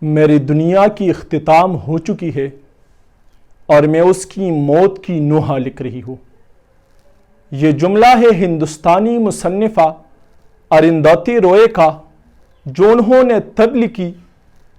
میری دنیا کی اختتام ہو چکی ہے اور میں اس کی موت کی نوحہ لکھ رہی ہوں۔ یہ جملہ ہے ہندوستانی مصنفہ اروندھتی روئے کا، جو انہوں نے تب لکھی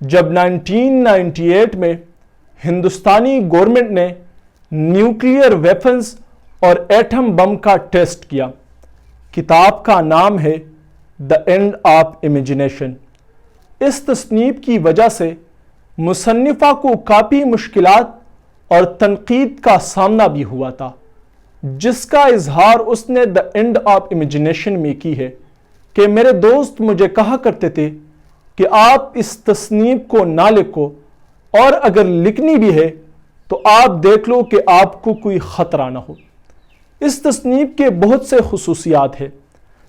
جب 1998 میں ہندوستانی گورنمنٹ نے نیوکلیئر ویپنز اور ایٹم بم کا ٹیسٹ کیا۔ کتاب کا نام ہے دی اینڈ آف امیجنیشن۔ اس تصنیف کی وجہ سے مصنفہ کو کافی مشکلات اور تنقید کا سامنا بھی ہوا تھا، جس کا اظہار اس نے دی اینڈ آف امیجنیشن میں کی ہے کہ میرے دوست مجھے کہا کرتے تھے کہ آپ اس تصنیف کو نہ لکھو، اور اگر لکھنی بھی ہے تو آپ دیکھ لو کہ آپ کو کوئی خطرہ نہ ہو۔ اس تصنیف کے بہت سے خصوصیات ہیں۔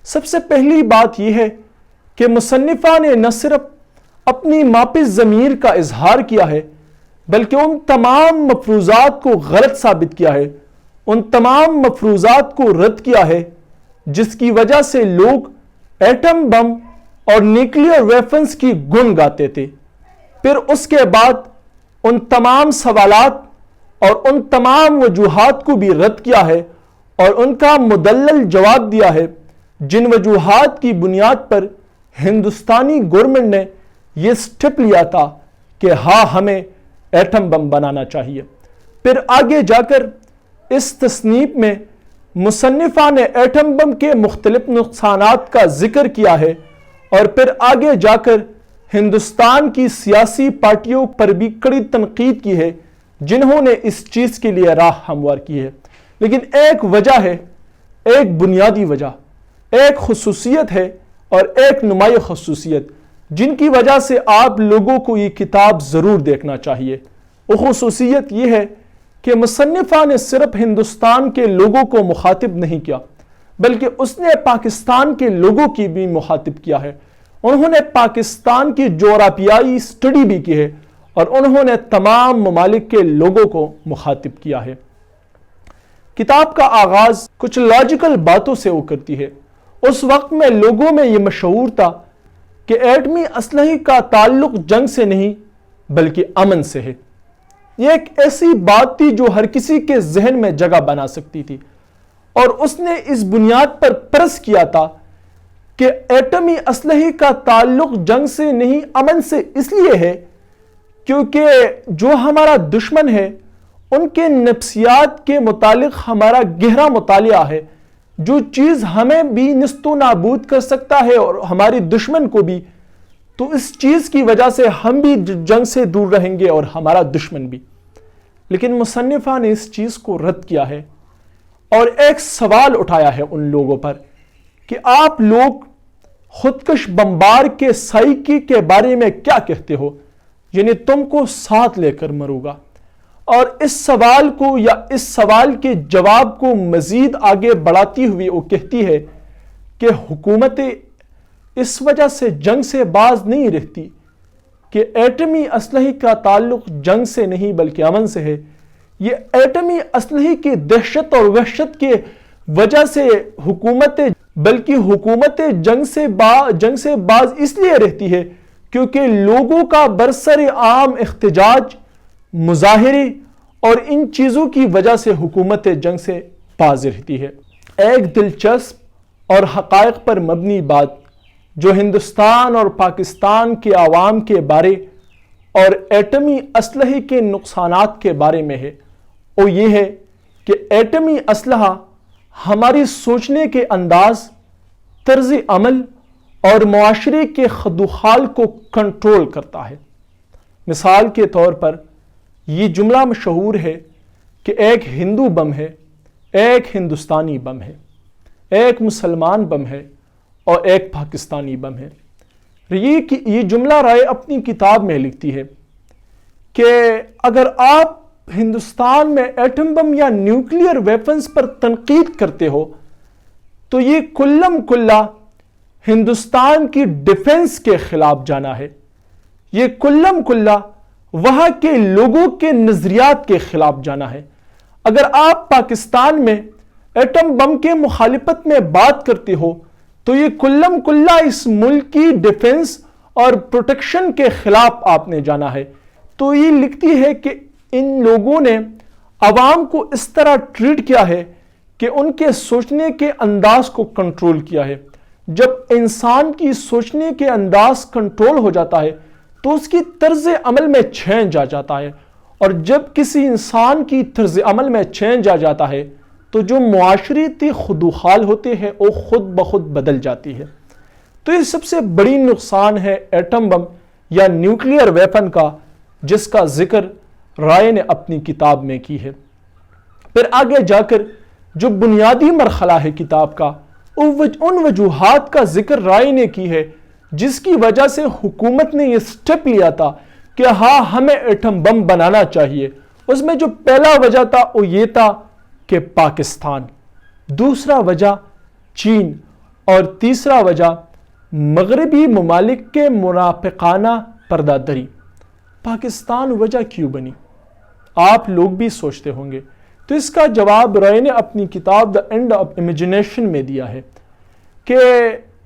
سب سے پہلی بات یہ ہے کہ مصنفہ نے نہ صرف اپنی ماپی ضمیر کا اظہار کیا ہے، بلکہ ان تمام مفروضات کو غلط ثابت کیا ہے، ان تمام مفروضات کو رد کیا ہے جس کی وجہ سے لوگ ایٹم بم اور نیوکلیئر ویپنز کی گن گاتے تھے۔ پھر اس کے بعد ان تمام سوالات اور ان تمام وجوہات کو بھی رد کیا ہے اور ان کا مدلل جواب دیا ہے، جن وجوہات کی بنیاد پر ہندوستانی گورنمنٹ نے یہ سٹیپ لیا تھا کہ ہاں ہمیں ایٹم بم بنانا چاہیے۔ پھر آگے جا کر اس تصنیف میں مصنفہ نے ایٹم بم کے مختلف نقصانات کا ذکر کیا ہے، اور پھر آگے جا کر ہندوستان کی سیاسی پارٹیوں پر بھی کڑی تنقید کی ہے جنہوں نے اس چیز کے لیے راہ ہموار کی ہے۔ لیکن ایک وجہ ہے، ایک بنیادی وجہ، ایک خصوصیت ہے اور ایک نمایاں خصوصیت جن کی وجہ سے آپ لوگوں کو یہ کتاب ضرور دیکھنا چاہیے۔ وہ خصوصیت یہ ہے کہ مصنفہ نے صرف ہندوستان کے لوگوں کو مخاطب نہیں کیا، بلکہ اس نے پاکستان کے لوگوں کی بھی مخاطب کیا ہے۔ انہوں نے پاکستان کی جغرافیائی سٹڈی بھی کی ہے اور انہوں نے تمام ممالک کے لوگوں کو مخاطب کیا ہے۔ کتاب کا آغاز کچھ لاجیکل باتوں سے وہ کرتی ہے۔ اس وقت میں لوگوں میں یہ مشہور تھا کہ ایٹمی اسلحے کا تعلق جنگ سے نہیں بلکہ امن سے ہے۔ یہ ایک ایسی بات تھی جو ہر کسی کے ذہن میں جگہ بنا سکتی تھی، اور اس نے اس بنیاد پر پرس کیا تھا کہ ایٹمی اسلحے کا تعلق جنگ سے نہیں امن سے اس لیے ہے کیونکہ جو ہمارا دشمن ہے ان کے نفسیات کے متعلق ہمارا گہرا مطالعہ ہے۔ جو چیز ہمیں بھی نیست و نابود کر سکتا ہے اور ہماری دشمن کو بھی، تو اس چیز کی وجہ سے ہم بھی جنگ سے دور رہیں گے اور ہمارا دشمن بھی۔ لیکن مصنفہ نے اس چیز کو رد کیا ہے اور ایک سوال اٹھایا ہے ان لوگوں پر کہ آپ لوگ خودکش بمبار کے سائیکی کے بارے میں کیا کہتے ہو، یعنی تم کو ساتھ لے کر مروں گا۔ اور اس سوال کو یا اس سوال کے جواب کو مزید آگے بڑھاتی ہوئی وہ کہتی ہے کہ حکومتیں اس وجہ سے جنگ سے باز نہیں رہتی کہ ایٹمی اسلحے کا تعلق جنگ سے نہیں بلکہ امن سے ہے۔ یہ ایٹمی اسلحے کی دہشت اور وحشت کے وجہ سے حکومتیں جنگ سے باز اس لیے رہتی ہے کیونکہ لوگوں کا برسر عام احتجاج، مظاہرے اور ان چیزوں کی وجہ سے حکومت جنگ سے باز رہتی ہے۔ ایک دلچسپ اور حقائق پر مبنی بات جو ہندوستان اور پاکستان کے عوام کے بارے اور ایٹمی اسلحے کے نقصانات کے بارے میں ہے، وہ یہ ہے کہ ایٹمی اسلحہ ہماری سوچنے کے انداز، طرز عمل اور معاشرے کے خد و خال کو کنٹرول کرتا ہے۔ مثال کے طور پر یہ جملہ مشہور ہے کہ ایک ہندو بم ہے، ایک ہندوستانی بم ہے، ایک مسلمان بم ہے اور ایک پاکستانی بم ہے۔ یہ جملہ رائے اپنی کتاب میں لکھتی ہے کہ اگر آپ ہندوستان میں ایٹم بم یا نیوکلیئر ویپنز پر تنقید کرتے ہو تو یہ کلم کلا ہندوستان کی ڈیفنس کے خلاف جانا ہے، یہ کلم کلا وہاں کے لوگوں کے نظریات کے خلاف جانا ہے۔ اگر آپ پاکستان میں ایٹم بم کے مخالفت میں بات کرتے ہو تو یہ کلم کلا اس ملک کی ڈیفنس اور پروٹیکشن کے خلاف آپ نے جانا ہے. تو یہ لکھتی ہے کہ ان لوگوں نے عوام کو اس طرح ٹریٹ کیا ہے کہ ان کے سوچنے کے انداز کو کنٹرول کیا ہے. جب انسان کی سوچنے کے انداز کنٹرول ہو جاتا ہے تو اس کی طرز عمل میں چینج آ جاتا ہے, اور جب کسی انسان کی طرز عمل میں چینج آ جاتا ہے تو جو معاشرتی خدوخال ہوتے ہیں وہ خود بخود بدل جاتی ہے. تو یہ سب سے بڑی نقصان ہے ایٹم بم یا نیوکلیئر ویپن کا, جس کا ذکر رائے نے اپنی کتاب میں کی ہے. پھر آگے جا کر جو بنیادی مرحلہ ہے کتاب کا, ان وجوہات کا ذکر رائے نے کی ہے جس کی وجہ سے حکومت نے یہ سٹیپ لیا تھا کہ ہاں ہمیں ایٹم بم بنانا چاہیے. اس میں جو پہلا وجہ تھا وہ یہ تھا کہ پاکستان, دوسرا وجہ چین, اور تیسرا وجہ مغربی ممالک کے منافقانہ پردہ دری. پاکستان وجہ کیوں بنی, آپ لوگ بھی سوچتے ہوں گے. تو اس کا جواب رائے نے اپنی کتاب دا اینڈ آف امیجنیشن میں دیا ہے کہ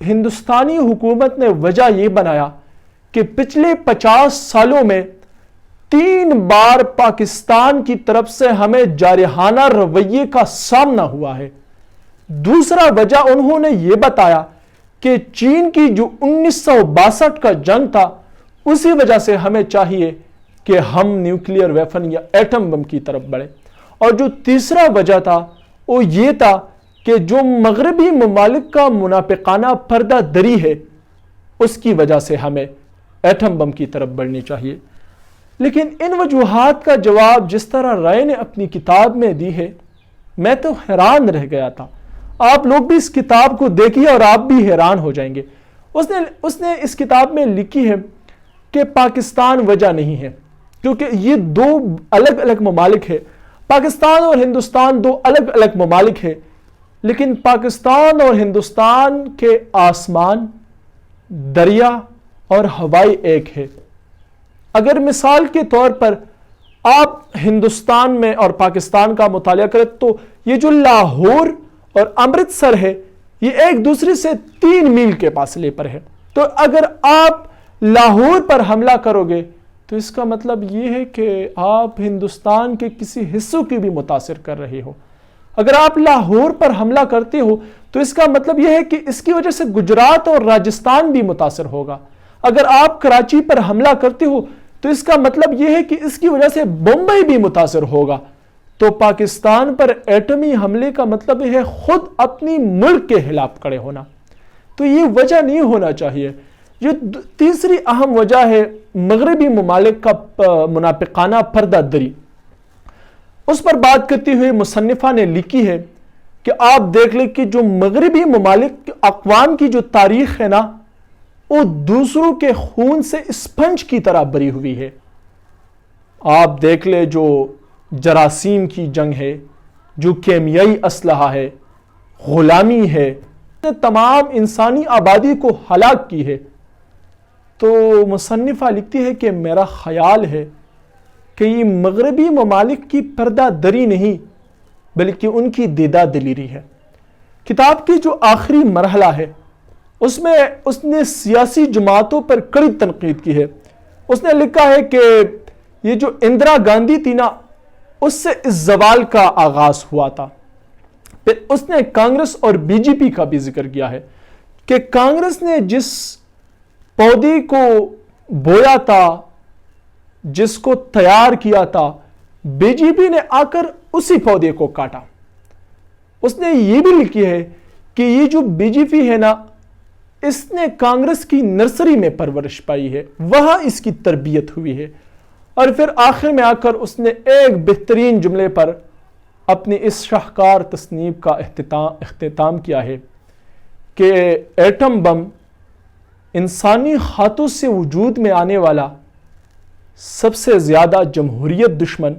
ہندوستانی حکومت نے وجہ یہ بنایا کہ پچھلے 50 سالوں میں 3 بار پاکستان کی طرف سے ہمیں جارحانہ رویے کا سامنا ہوا ہے. دوسرا وجہ انہوں نے یہ بتایا کہ چین کی جو 1962 کا جنگ تھا اسی وجہ سے ہمیں چاہیے کہ ہم نیوکلیئر ویپن یا ایٹم بم کی طرف بڑھیں. اور جو تیسرا وجہ تھا وہ یہ تھا کہ جو مغربی ممالک کا منافقانہ پردہ دری ہے اس کی وجہ سے ہمیں ایٹم بم کی طرف بڑھنی چاہیے. لیکن ان وجوہات کا جواب جس طرح رائے نے اپنی کتاب میں دی ہے, میں تو حیران رہ گیا تھا. آپ لوگ بھی اس کتاب کو دیکھیے اور آپ بھی حیران ہو جائیں گے. اس نے اس کتاب میں لکھی ہے کہ پاکستان وجہ نہیں ہے, کیونکہ یہ 2 الگ الگ ممالک ہیں. پاکستان اور ہندوستان 2 الگ الگ ممالک ہیں, لیکن پاکستان اور ہندوستان کے آسمان, دریا اور ہوائی ایک ہے. اگر مثال کے طور پر آپ ہندوستان میں اور پاکستان کا مطالعہ کریں تو یہ جو لاہور اور امرتسر ہے یہ ایک دوسرے سے 3 میل کے فاصلے پر ہے. تو اگر آپ لاہور پر حملہ کرو گے تو اس کا مطلب یہ ہے کہ آپ ہندوستان کے کسی حصوں کی بھی متاثر کر رہے ہو. اگر آپ لاہور پر حملہ کرتے ہو تو اس کا مطلب یہ ہے کہ اس کی وجہ سے گجرات اور راجستھان بھی متاثر ہوگا. اگر آپ کراچی پر حملہ کرتے ہو تو اس کا مطلب یہ ہے کہ اس کی وجہ سے بمبئی بھی متاثر ہوگا. تو پاکستان پر ایٹمی حملے کا مطلب ہے خود اپنی ملک کے خلاف کھڑے ہونا. تو یہ وجہ نہیں ہونا چاہیے. یہ تیسری اہم وجہ ہے مغربی ممالک کا منافقانہ پردہ دری. اس پر بات کرتے ہوئے مصنفہ نے لکھی ہے کہ آپ دیکھ لیں کہ جو مغربی ممالک اقوام کی جو تاریخ ہے نا وہ دوسروں کے خون سے اسپنج کی طرح بری ہوئی ہے. آپ دیکھ لیں جو جراثیم کی جنگ ہے, جو کیمیائی اسلحہ ہے, غلامی ہے, تمام انسانی آبادی کو ہلاک کی ہے. تو مصنفہ لکھتی ہے کہ میرا خیال ہے کہ یہ مغربی ممالک کی پردہ دری نہیں بلکہ ان کی دیدہ دلیری ہے. کتاب کی جو آخری مرحلہ ہے اس میں اس نے سیاسی جماعتوں پر کڑی تنقید کی ہے. اس نے لکھا ہے کہ یہ جو اندرا گاندھی تھی نا اس سے اس زوال کا آغاز ہوا تھا. پھر اس نے کانگریس اور بی جے پی کا بھی ذکر کیا ہے کہ کانگریس نے جس پودے کو بویا تھا, جس کو تیار کیا تھا, بی جے پی نے آ کر اسی پودے کو کاٹا. اس نے یہ بھی لکھی ہے کہ یہ جو بی جے پی ہے نا اس نے کانگریس کی نرسری میں پرورش پائی ہے, وہاں اس کی تربیت ہوئی ہے. اور پھر آخر میں آ کر اس نے ایک بہترین جملے پر اپنی اس شاہکار تصنیف کا اختتام کیا ہے کہ ایٹم بم انسانی ہاتھوں سے وجود میں آنے والا سب سے زیادہ جمہوریت دشمن,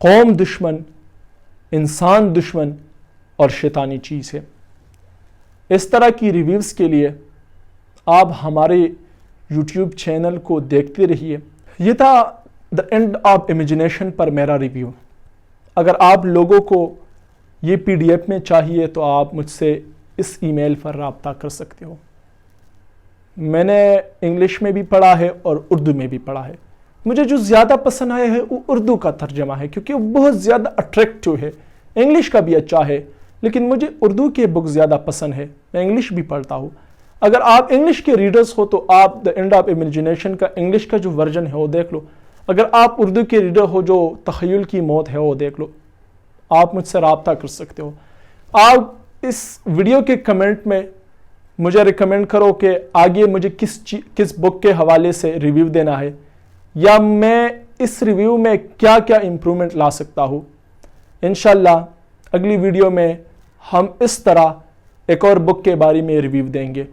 قوم دشمن, انسان دشمن اور شیطانی چیز ہے. اس طرح کی ریویوز کے لیے آپ ہمارے یوٹیوب چینل کو دیکھتے رہیے. یہ تھا دا اینڈ آف امیجنیشن پر میرا ریویو. اگر آپ لوگوں کو یہ پی ڈی ایف میں چاہیے تو آپ مجھ سے اس ای میل پر رابطہ کر سکتے ہو. میں نے انگلش میں بھی پڑھا ہے اور اردو میں بھی پڑھا ہے. مجھے جو زیادہ پسند آیا ہے وہ اردو کا ترجمہ ہے کیونکہ وہ بہت زیادہ اٹریکٹیو ہے. انگلش کا بھی اچھا ہے لیکن مجھے اردو کے بک زیادہ پسند ہے. میں انگلش بھی پڑھتا ہوں. اگر آپ انگلش کے ریڈرز ہو تو آپ دا اینڈ آف امیجنیشن کا انگلش کا جو ورژن ہے وہ دیکھ لو. اگر آپ اردو کے ریڈر ہو جو تخیل کی موت ہے وہ دیکھ لو. آپ مجھ سے رابطہ کر سکتے ہو. آپ اس ویڈیو کے کمنٹ میں مجھے ریکمینڈ کرو کہ آگے مجھے کس بک کے حوالے سے ریویو دینا ہے یا میں اس ریویو میں کیا کیا امپرومنٹ لا سکتا ہوں. انشاءاللہ اگلی ویڈیو میں ہم اس طرح ایک اور بک کے بارے میں ریویو دیں گے.